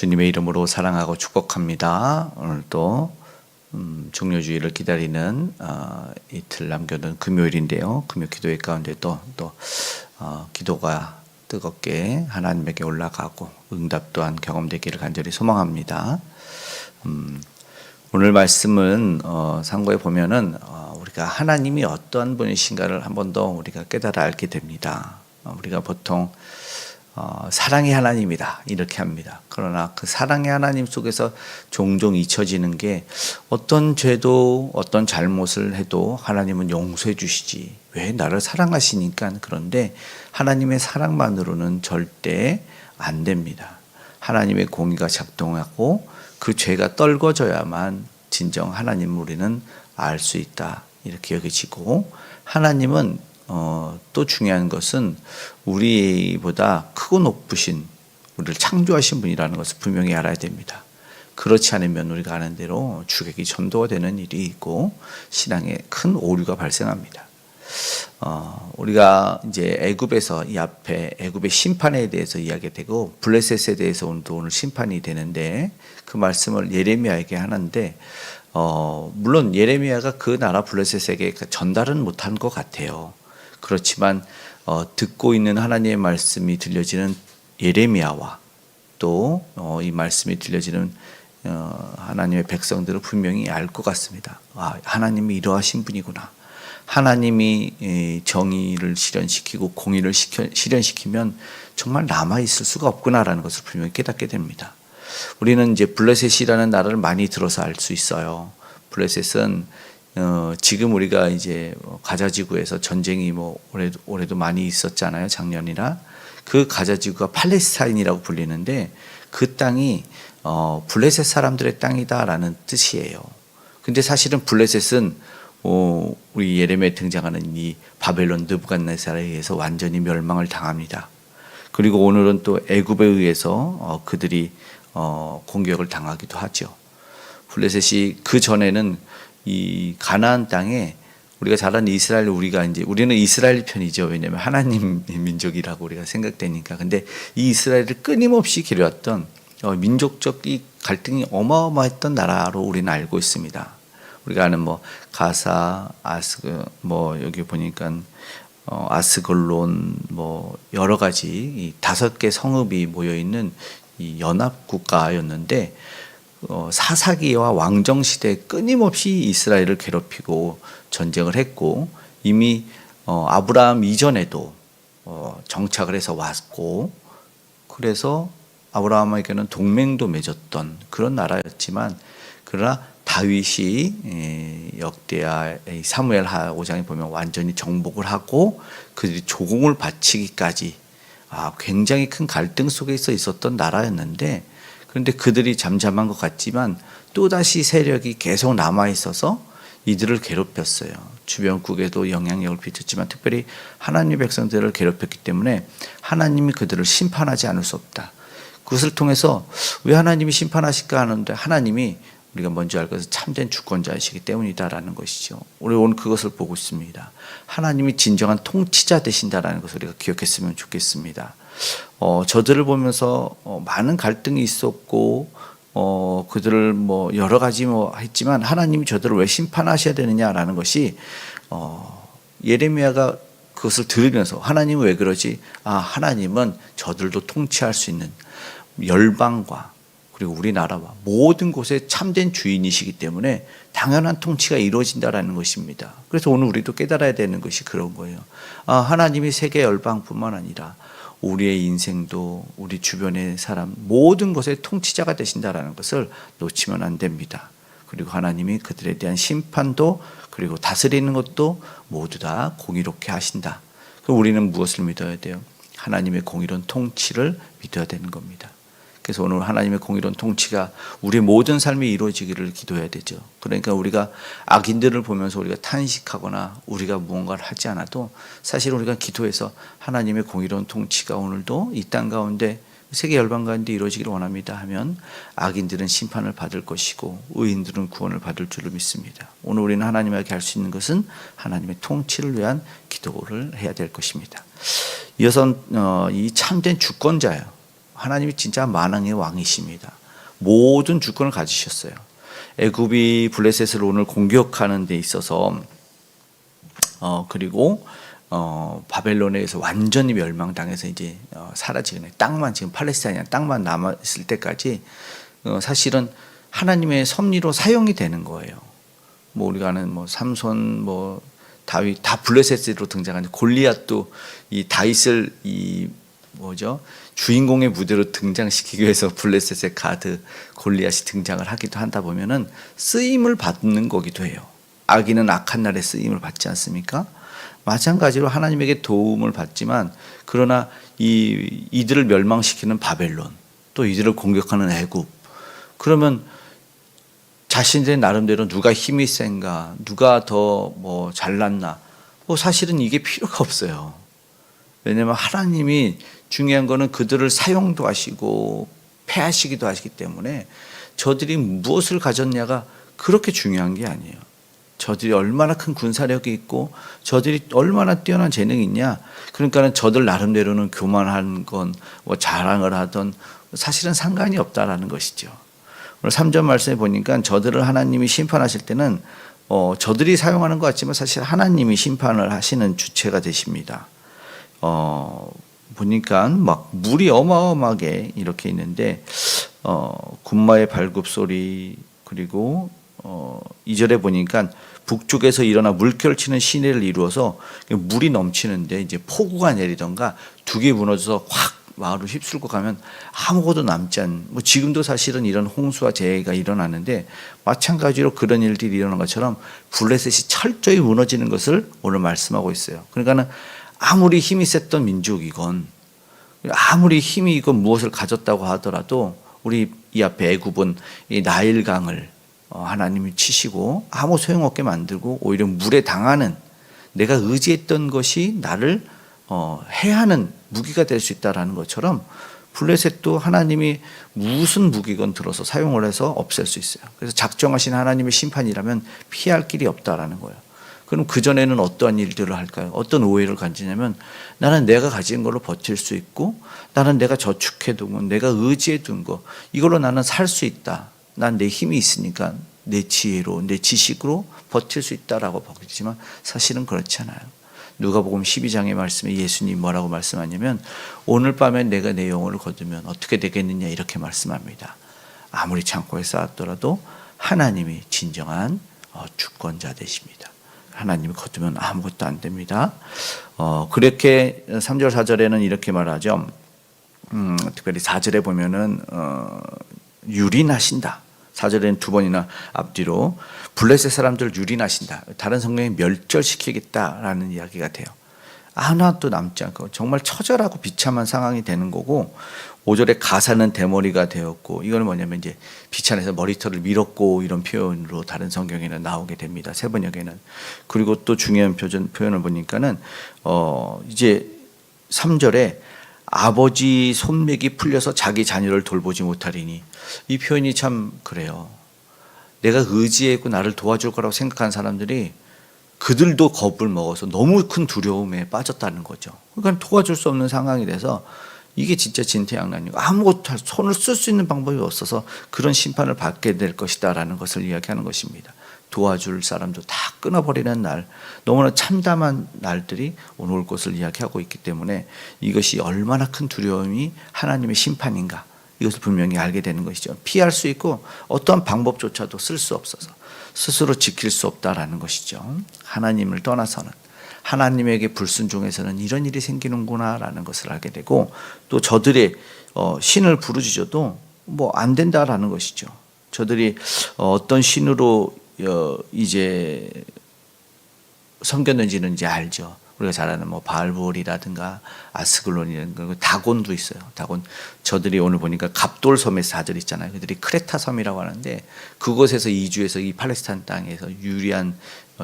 주님의 이름으로 사랑하고 축복합니다. 오늘도 종료주일을 기다리는 이틀 남겨둔 금요일인데요. 금요 기도회 가운데 또 기도가 뜨겁게 하나님에게 올라가고 응답 또한 경험되기를 간절히 소망합니다. 오늘 말씀은 상고에 보면은 우리가 하나님이 어떠한 분이신가를 한 번 더 우리가 깨달아 알게 됩니다. 우리가 보통 사랑의 하나님이다 이렇게 합니다. 그러나 그 사랑의 하나님 속에서 종종 잊혀지는 게 어떤 죄도 어떤 잘못을 해도 하나님은 용서해 주시지 왜 나를 사랑하시니까. 그런데 하나님의 사랑만으로는 절대 안 됩니다. 하나님의 공의가 작동하고 그 죄가 떨궈져야만 진정 하나님을 우리는 알 수 있다 이렇게 여겨지고, 하나님은 또 중요한 것은 우리보다 크고 높으신 우리를 창조하신 분이라는 것을 분명히 알아야 됩니다. 그렇지 않으면 우리가 아는 대로 주객이 전도가 되는 일이 있고 신앙에 큰 오류가 발생합니다. 우리가 이제 애굽에서 이 앞에 애굽의 심판에 대해서 이야기되고 블레셋에 대해서 오늘 심판이 되는데 그 말씀을 예레미야에게 하는데 물론 예레미야가 그 나라 블레셋에게 전달은 못한 것 같아요. 그렇지만 듣고 있는 하나님의 말씀이 들려지는 예레미야와 또 이 말씀이 들려지는 하나님의 백성들은 분명히 알 것 같습니다. 하나님이 이러하신 분이구나. 하나님이 정의를 실현시키고 공의를 실현시키면 정말 남아있을 수가 없구나라는 것을 분명히 깨닫게 됩니다. 우리는 이제 블레셋이라는 나라를 많이 들어서 알 수 있어요. 블레셋은 지금 우리가 이제 가자지구에서 전쟁이 올해도 많이 있었잖아요. 작년이나. 그 가자지구가 팔레스타인이라고 불리는데 그 땅이 블레셋 사람들의 땅이다라는 뜻이에요. 근데 사실은 블레셋은 우리 예레미야에 등장하는 이 바벨론 느부갓네살에 의해서 완전히 멸망을 당합니다. 그리고 오늘은 또 애굽에 의해서 그들이 공격을 당하기도 하죠. 블레셋이 그 전에는 이 가나안 땅에 우리가 잘 아는 이스라엘, 우리는 이스라엘 편이죠. 왜냐하면 하나님 민족이라고 우리가 생각되니까. 근데 이 이스라엘을 끊임없이 기려왔던 민족적 이 갈등이 어마어마했던 나라로 우리는 알고 있습니다. 우리가 아는 가사, 여기 보니까 아스글론 여러 가지 이 5개 성읍이 모여 있는 이 연합 국가였는데 사사기와 왕정 시대에 끊임없이 이스라엘을 괴롭히고 전쟁을 했고, 이미 아브라함 이전에도 정착을 해서 왔고, 그래서 아브라함에게는 동맹도 맺었던 그런 나라였지만, 그러나 다윗이 역대하 사무엘하 5장에 보면 완전히 정복을 하고 그들이 조공을 바치기까지 굉장히 큰 갈등 속에 있었던 나라였는데, 그런데 그들이 잠잠한 것 같지만 또다시 세력이 계속 남아있어서 이들을 괴롭혔어요. 주변국에도 영향력을 미쳤지만 특별히 하나님의 백성들을 괴롭혔기 때문에 하나님이 그들을 심판하지 않을 수 없다. 그것을 통해서 왜 하나님이 심판하실까 하는데, 하나님이 우리가 먼저 알 것은 참된 주권자이시기 때문이다라는 것이죠. 우리 오늘 그것을 보고 있습니다. 하나님이 진정한 통치자 되신다라는 것을 우리가 기억했으면 좋겠습니다. 저들을 보면서 많은 갈등이 있었고 그들을 여러 가지 했지만 하나님이 저들을 왜 심판하셔야 되느냐라는 것이 예레미야가 그것을 들으면서 하나님은 왜 그러지? 하나님은 저들도 통치할 수 있는 열방과 그리고 우리나라와 모든 곳에 참된 주인이시기 때문에 당연한 통치가 이루어진다라는 것입니다. 그래서 오늘 우리도 깨달아야 되는 것이 그런 거예요. 하나님이 세계 열방뿐만 아니라 우리의 인생도 우리 주변의 사람 모든 것의 통치자가 되신다라는 것을 놓치면 안 됩니다. 그리고 하나님이 그들에 대한 심판도 그리고 다스리는 것도 모두 다 공의롭게 하신다. 그럼 우리는 무엇을 믿어야 돼요? 하나님의 공의로운 통치를 믿어야 되는 겁니다. 그래서 오늘 하나님의 공의로운 통치가 우리의 모든 삶에 이루어지기를 기도해야 되죠. 그러니까 우리가 악인들을 보면서 우리가 탄식하거나 우리가 무언가를 하지 않아도 사실 우리가 기도해서 하나님의 공의로운 통치가 오늘도 이 땅 가운데 세계 열방 가운데 이루어지기를 원합니다 하면 악인들은 심판을 받을 것이고 의인들은 구원을 받을 줄을 믿습니다. 오늘 우리는 하나님에게 할 수 있는 것은 하나님의 통치를 위한 기도를 해야 될 것입니다. 이어서 이 참된 주권자예요. 하나님이 진짜 만왕의 왕이십니다. 모든 주권을 가지셨어요. 애굽이 블레셋을 오늘 공격하는 데 있어서 그리고 바벨론에서 완전히 멸망당해서 이제 사라지는 땅만 지금 팔레스타인 땅만 남아 있을 때까지 사실은 하나님의 섭리로 사용이 되는 거예요. 뭐 우리가 아는 뭐 삼손 뭐 다윗 다 블레셋으로 등장하는 골리앗도 이 다윗을 이 뭐죠? 주인공의 무대로 등장시키기 위해서 블레셋의 가드 골리앗이 등장을 하기도 한다 보면은 쓰임을 받는 거기도 해요. 악인은 악한 날에 쓰임을 받지 않습니까? 마찬가지로 하나님에게 도움을 받지만 그러나 이들을 멸망시키는 바벨론 또 이들을 공격하는 애굽 그러면 자신들의 나름대로 누가 힘이 센가 누가 더 뭐 잘났나 뭐 사실은 이게 필요가 없어요. 왜냐하면 하나님이 중요한 거는 그들을 사용도 하시고 패하시기도 하시기 때문에 저들이 무엇을 가졌냐가 그렇게 중요한 게 아니에요. 저들이 얼마나 큰 군사력이 있고 저들이 얼마나 뛰어난 재능이 있냐. 그러니까는 저들 나름대로는 교만한 건 뭐 자랑을 하던 사실은 상관이 없다라는 것이죠. 오늘 3절 말씀에 보니까 저들을 하나님이 심판하실 때는 저들이 사용하는 것 같지만 사실 하나님이 심판을 하시는 주체가 되십니다. 보니까 막 물이 어마어마하게 이렇게 있는데 군마의 발굽 소리 그리고 2절에 보니까 북쪽에서 일어나 물결치는 시내를 이루어서 물이 넘치는데 이제 폭우가 내리던가 둑이 무너져서 확 마을을 휩쓸고 가면 아무것도 남지 않은 뭐 지금도 사실은 이런 홍수와 재해가 일어나는데 마찬가지로 그런 일들이 일어난 것처럼 블레셋이 철저히 무너지는 것을 오늘 말씀하고 있어요. 그러니까는 아무리 힘이 셌던 민족이건 아무리 힘이 있건 무엇을 가졌다고 하더라도 우리 이 앞에 애굽은 이 나일강을 하나님이 치시고 아무 소용없게 만들고 오히려 물에 당하는 내가 의지했던 것이 나를 해하는 무기가 될 수 있다라는 것처럼 블레셋도 하나님이 무슨 무기건 들어서 사용을 해서 없앨 수 있어요. 그래서 작정하신 하나님의 심판이라면 피할 길이 없다라는 거예요. 그럼 그전에는 어떠한 일들을 할까요? 어떤 오해를 가지냐면 나는 내가 가진 걸로 버틸 수 있고 나는 내가 저축해둔 건 내가 의지해둔 거 이걸로 나는 살 수 있다. 난 내 힘이 있으니까 내 지혜로 내 지식으로 버틸 수 있다라고 보겠지만 사실은 그렇지 않아요. 누가복음 12장의 말씀에 예수님이 뭐라고 말씀하냐면 오늘 밤에 내가 내 영혼을 거두면 어떻게 되겠느냐 이렇게 말씀합니다. 아무리 창고에 쌓았더라도 하나님이 진정한 주권자 되십니다. 하나님이 거두면 아무것도 안 됩니다. 그렇게 3절 4절에는 이렇게 말하죠. 특별히 4절에 보면은 유린하신다. 4절에는 두 번이나 앞뒤로 블레셋 사람들 유린하신다. 다른 성경에 멸절시키겠다라는 이야기가 돼요. 하나도 남지 않고 정말 처절하고 비참한 상황이 되는 거고 5절에 가사는 대머리가 되었고 이거는 뭐냐면 이제 비찬에서 머리털을 밀었고 이런 표현으로 다른 성경에는 나오게 됩니다. 세 번역에는. 그리고 또 중요한 표현을 보니까는 이제 3절에 아버지 손맥이 풀려서 자기 자녀를 돌보지 못하리니 이 표현이 참 그래요. 내가 의지했고 나를 도와줄 거라고 생각한 사람들이 그들도 겁을 먹어서 너무 큰 두려움에 빠졌다는 거죠. 그러니까 도와줄 수 없는 상황이 돼서 이게 진짜 진퇴양난이고 아무것도 손을 쓸 수 있는 방법이 없어서 그런 심판을 받게 될 것이다라는 것을 이야기하는 것입니다. 도와줄 사람도 다 끊어버리는 날, 너무나 참담한 날들이 오늘 올 것을 이야기하고 있기 때문에 이것이 얼마나 큰 두려움이 하나님의 심판인가 이것을 분명히 알게 되는 것이죠. 피할 수 있고 어떠한 방법조차도 쓸 수 없어서 스스로 지킬 수 없다라는 것이죠. 하나님을 떠나서는 하나님에게 불순종해서는 이런 일이 생기는구나라는 것을 알게 되고 또 저들의 신을 부르짖어도 뭐 안 된다라는 것이죠. 저들이 어떤 신으로 이제 섬겼는지는 이제 알죠. 우리가 잘 아는 뭐 바알볼이라든가 아스글론이라든가 다곤도 있어요. 다곤 저들이 오늘 보니까 갑돌섬에 4절 있잖아요. 그들이 크레타 섬이라고 하는데 그곳에서 이주해서 이 팔레스타인 땅에서 유리한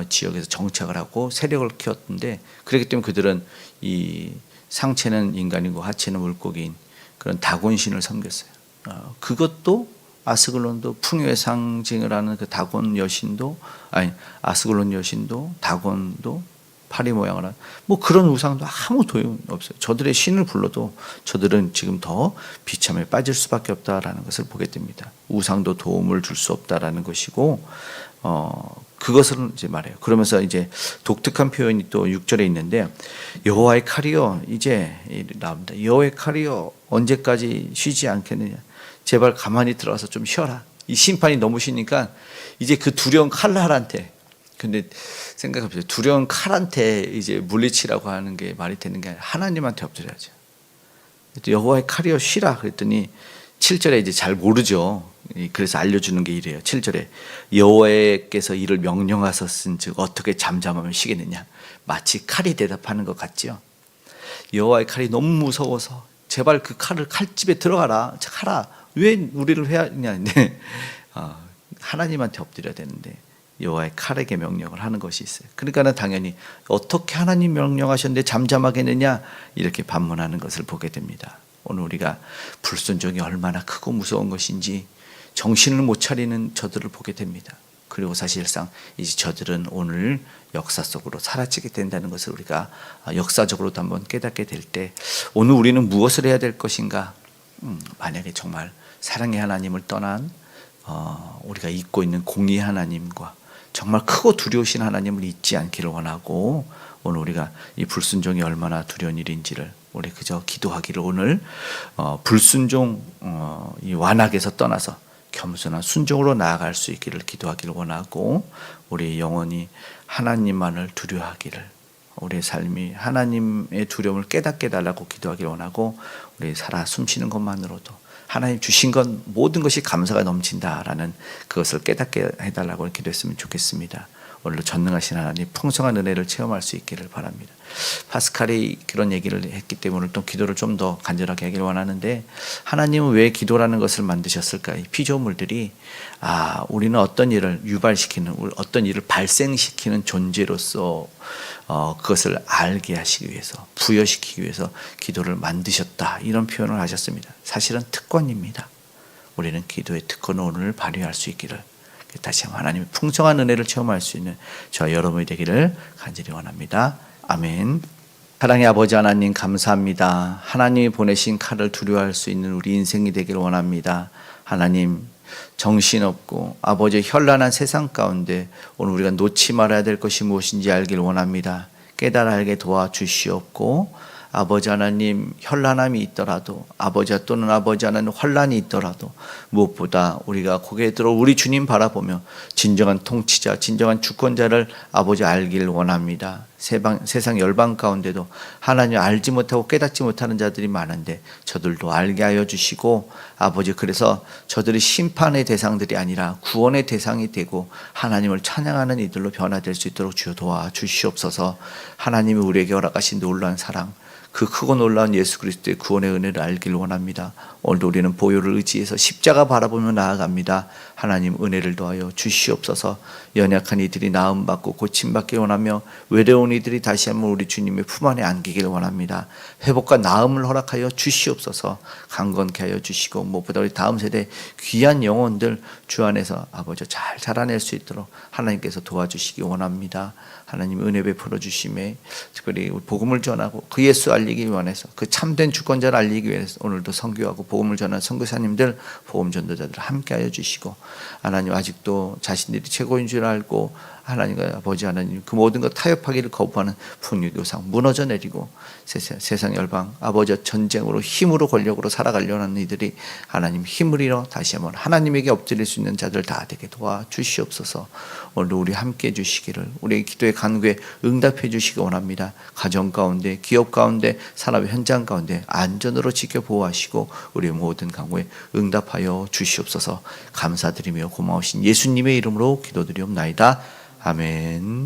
지역에서 정착을 하고 세력을 키웠는데 그렇기 때문에 그들은 이 상체는 인간이고 하체는 물고기인 그런 다곤 신을 섬겼어요. 그것도 아스글론도 풍요의 상징을 하는 그 다곤 여신도 아스글론 여신도 다곤도 파리 모양을 한 뭐 그런 우상도 아무 소용없어요. 저들의 신을 불러도 저들은 지금 더 비참에 빠질 수밖에 없다라는 것을 보게 됩니다. 우상도 도움을 줄 수 없다라는 것이고 그것을 이제 말해요. 그러면서 이제 독특한 표현이 또 6절에 있는데 여호와의 칼이여 이제 나옵니다. 여호와의 칼이여 언제까지 쉬지 않겠느냐. 제발 가만히 들어가서 좀 쉬어라. 이 심판이 너무 쉬니까 이제 그 두려운 칼날한테 근데 생각해보세요. 두려운 칼한테 이제 물리치라고 하는 게 말이 되는 게 아니라 하나님한테 엎드려야죠. 여호와의 칼이여 쉬라 그랬더니 7절에 이제 잘 모르죠. 그래서 알려주는 게 이래요. 7절에 여호와께서 이를 명령하셨은즉 어떻게 잠잠하면 쉬겠느냐. 마치 칼이 대답하는 것 같죠. 여호와의 칼이 너무 무서워서 제발 그 칼을 칼집에 들어가라. 가라. 왜 우리를 회하냐는데 하나님한테 엎드려야 되는데 여호와의 칼에게 명령을 하는 것이 있어요. 그러니까는 당연히 어떻게 하나님 명령하셨는데 잠잠하겠느냐 이렇게 반문하는 것을 보게 됩니다. 오늘 우리가 불순종이 얼마나 크고 무서운 것인지 정신을 못 차리는 저들을 보게 됩니다. 그리고 사실상 이제 저들은 오늘 역사 속으로 사라지게 된다는 것을 우리가 역사적으로도 한번 깨닫게 될 때 오늘 우리는 무엇을 해야 될 것인가? 만약에 정말 사랑의 하나님을 떠난 우리가 잊고 있는 공의의 하나님과 정말 크고 두려우신 하나님을 잊지 않기를 원하고 오늘 우리가 이 불순종이 얼마나 두려운 일인지를 우리 그저 기도하기를 오늘 불순종 이 완악에서 떠나서 겸손한 순종으로 나아갈 수 있기를 기도하기를 원하고 우리 영혼이 하나님만을 두려워하기를 우리의 삶이 하나님의 두려움을 깨닫게 해달라고 기도하기를 원하고 우리 살아 숨쉬는 것만으로도 하나님 주신 것 모든 것이 감사가 넘친다라는 그것을 깨닫게 해달라고 기도했으면 좋겠습니다. 오늘도 전능하신 하나님 풍성한 은혜를 체험할 수 있기를 바랍니다. 파스칼이 그런 얘기를 했기 때문에 또 기도를 좀 더 간절하게 하기를 원하는데 하나님은 왜 기도라는 것을 만드셨을까? 이 피조물들이 우리는 어떤 일을 유발시키는 어떤 일을 발생시키는 존재로서 그것을 알게 하시기 위해서 부여시키기 위해서 기도를 만드셨다 이런 표현을 하셨습니다. 사실은 특권입니다. 우리는 기도의 특권을 오늘 발휘할 수 있기를 다시 한번 하나님의 풍성한 은혜를 체험할 수 있는 저와 여러분이 되기를 간절히 원합니다. 아멘. 사랑의 아버지 하나님 감사합니다. 하나님이 보내신 칼을 두려워할 수 있는 우리 인생이 되기를 원합니다. 하나님 정신없고 아버지의 현란한 세상 가운데 오늘 우리가 놓지 말아야 될 것이 무엇인지 알기를 원합니다. 깨달아 알게 도와주시옵고 아버지 하나님 현란함이 있더라도 아버지 또는 아버지 하나님 환란이 있더라도 무엇보다 우리가 고개 들어 우리 주님 바라보며 진정한 통치자 진정한 주권자를 아버지 알기를 원합니다. 세상 열방 가운데도 하나님 알지 못하고 깨닫지 못하는 자들이 많은데 저들도 알게 하여 주시고 아버지 그래서 저들이 심판의 대상들이 아니라 구원의 대상이 되고 하나님을 찬양하는 이들로 변화될 수 있도록 주여 도와주시옵소서. 하나님이 우리에게 허락하신 놀라운 사랑 그 크고 놀라운 예수 그리스도의 구원의 은혜를 알기를 원합니다. 오늘도 우리는 보혈을 의지해서 십자가 바라보며 나아갑니다. 하나님 은혜를 더하여 주시옵소서. 연약한 이들이 나음받고 고침받기를 원하며 외로운 이들이 다시 한번 우리 주님의 품 안에 안기기를 원합니다. 회복과 나음을 허락하여 주시옵소서. 강건케 하여 주시고 무엇보다 우리 다음 세대 귀한 영혼들 주 안에서 아버지 잘 자라낼 수 있도록 하나님께서 도와주시기 원합니다. 하나님 은혜 베풀어 주심에 특별히 복음을 전하고 그 예수 알리기 위해서 그 참된 주권자를 알리기 위해서 오늘도 선교하고 복음을 전하는 선교사님들 복음 전도자들 함께하여 주시고 하나님 아직도 자신들이 최고인 줄 알고 하나님과 아버지 하나님 그 모든 것 타협하기를 거부하는 풍류교상 무너져 내리고 세상 열방 아버지 전쟁으로 힘으로 권력으로 살아가려는 하는 이들이 하나님 힘을 잃어 다시 한번 하나님에게 엎드릴 수 있는 자들 다 되게 도와주시옵소서. 오늘도 우리 함께해 주시기를 우리의 기도의 간구에 응답해 주시기 원합니다. 가정 가운데 기업 가운데 산업의 현장 가운데 안전으로 지켜 보호하시고 우리의 모든 간구에 응답하여 주시옵소서. 감사드리며 고마우신 예수님의 이름으로 기도드리옵나이다. 아멘.